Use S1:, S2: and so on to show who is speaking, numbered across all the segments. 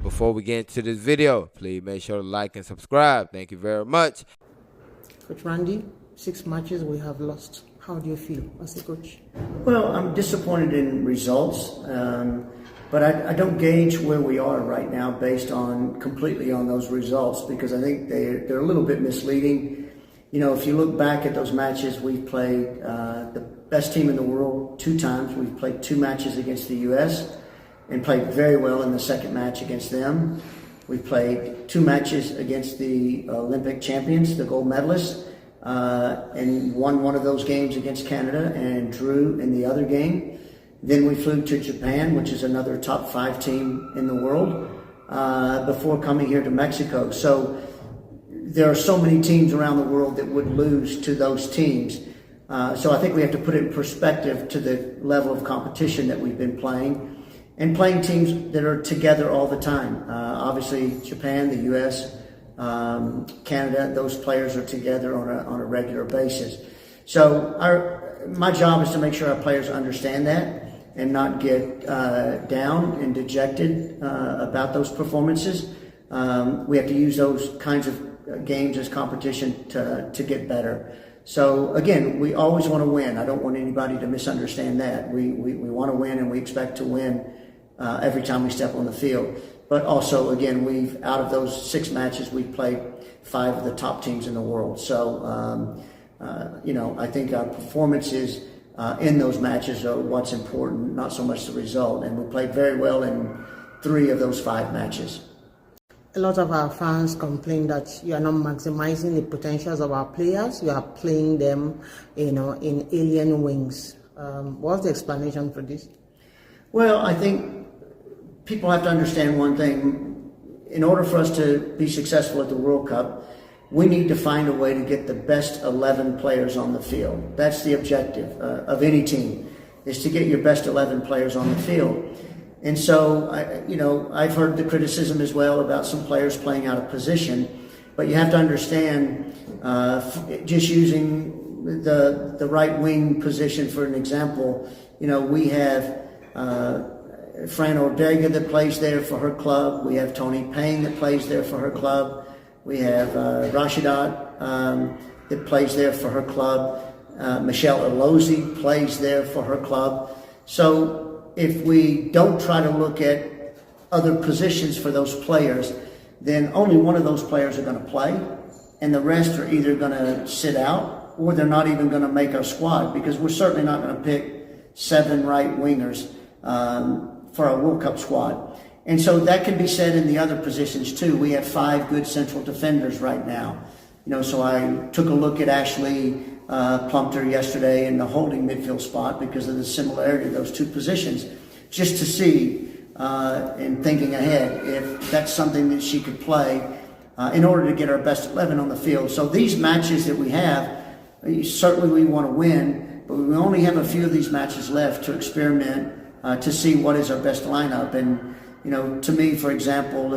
S1: before we get into this video, please make sure to like and subscribe. Thank you very much.
S2: Coach Randy, 6 matches we have lost. How do you feel as a coach?
S3: Well, I'm disappointed in results, but I don't gauge where we are right now based on completely on those results, because I think they're a little bit misleading. You know, if you look back at those matches, we've played the best team in the world 2 times. We've played 2 matches against the U.S. and played very well in the second match against them. We played 2 matches against the Olympic champions, the gold medalists, and won one of those games against Canada and drew in the other game. Then we flew to Japan, which is another top 5 team in the world, before coming here to Mexico. So there are so many teams around the world that would lose to those teams. So I think we have to put it in perspective to the level of competition that we've been playing, and playing teams that are together all the time. Obviously, Japan, the U.S., Canada, those players are together on a regular basis. So my job is to make sure our players understand that and not get down and dejected about those performances. We have to use those kinds of games as competition to get better. So again, we always want to win. I don't want anybody to misunderstand that. We want to win, and we expect to win every time we step on the field. But also, again, out of those 6 matches, we've played 5 of the top teams in the world. So, I think our performances in those matches are what's important, not so much the result. And we played very well in 3 of those 5 matches.
S2: A lot of our fans complain that you are not maximizing the potentials of our players. You are playing them, in alien wings. What's the explanation for this?
S3: Well, I think people have to understand one thing. In order for us to be successful at the World Cup, we need to find a way to get the best 11 players on the field. That's the objective of any team, is to get your best 11 players on the field. And so, I've heard the criticism as well about some players playing out of position, but you have to understand, just using the right wing position for an example, we have Fran Ortega that plays there for her club. We have Tony Payne that plays there for her club. We have Rashidat that plays there for her club. Michelle Elozi plays there for her club. So if we don't try to look at other positions for those players, then only one of those players are going to play, and the rest are either going to sit out or they're not even going to make our squad, because we're certainly not going to pick 7 right wingers for our World Cup squad. And so that can be said in the other positions too. We have 5 good central defenders right now. So I took a look at Ashley Plumpter yesterday in the holding midfield spot because of the similarity of those 2 positions, just to see, and thinking ahead, if that's something that she could play in order to get our best 11 on the field. So these matches that we have, certainly we want to win, but we only have a few of these matches left to experiment, to see what is our best lineup. And, to me, for example,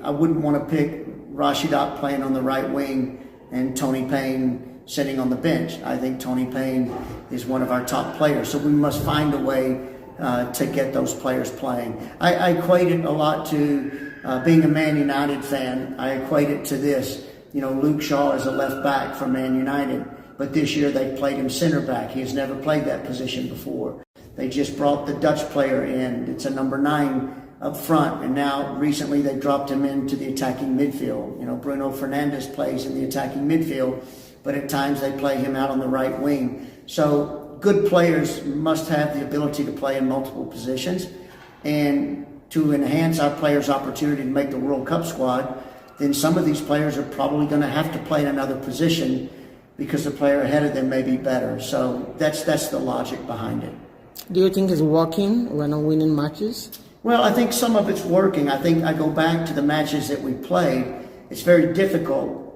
S3: I wouldn't want to pick Rashidat playing on the right wing and Tony Payne sitting on the bench. I think Tony Payne is one of our top players, so we must find a way to get those players playing. I equate it a lot to being a Man United fan. I equate it to this. Luke Shaw is a left back for Man United, but this year they played him center back. He has never played that position before. They just brought the Dutch player in. It's a number 9 up front, and now recently they dropped him into the attacking midfield. Bruno Fernandes plays in the attacking midfield, but at times they play him out on the right wing. So good players must have the ability to play in multiple positions, and to enhance our players' opportunity to make the World Cup squad, then some of these players are probably going to have to play in another position because the player ahead of them may be better. So that's the logic behind it.
S2: Do you think it's working when we're winning matches?
S3: Well, I think some of it's working. I think I go back to the matches that we played. It's very difficult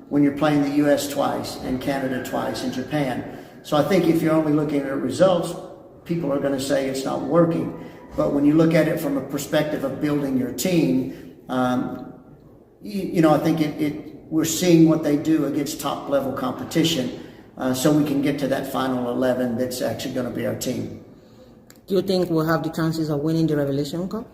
S3: when you're playing the U.S. twice and Canada twice and Japan. So I think if you're only looking at results, people are going to say it's not working. But when you look at it from a perspective of building your team, I think we're seeing what they do against top-level competition, so we can get to that final 11 that's actually going to be our team.
S2: Do you think we'll have the chances of winning the Revelation Cup?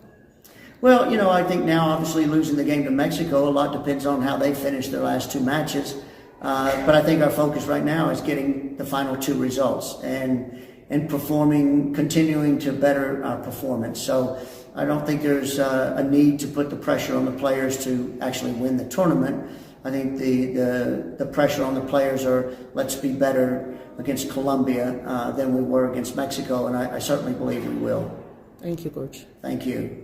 S3: Well, I think now obviously losing the game to Mexico, a lot depends on how they finish their last two matches. But I think our focus right now is getting the final two results and performing, continuing to better our performance. So I don't think there's a need to put the pressure on the players to actually win the tournament. I think the pressure on the players are, let's be better against Colombia than we were against Mexico, and I certainly believe we will.
S2: Thank you, Coach.
S3: Thank you.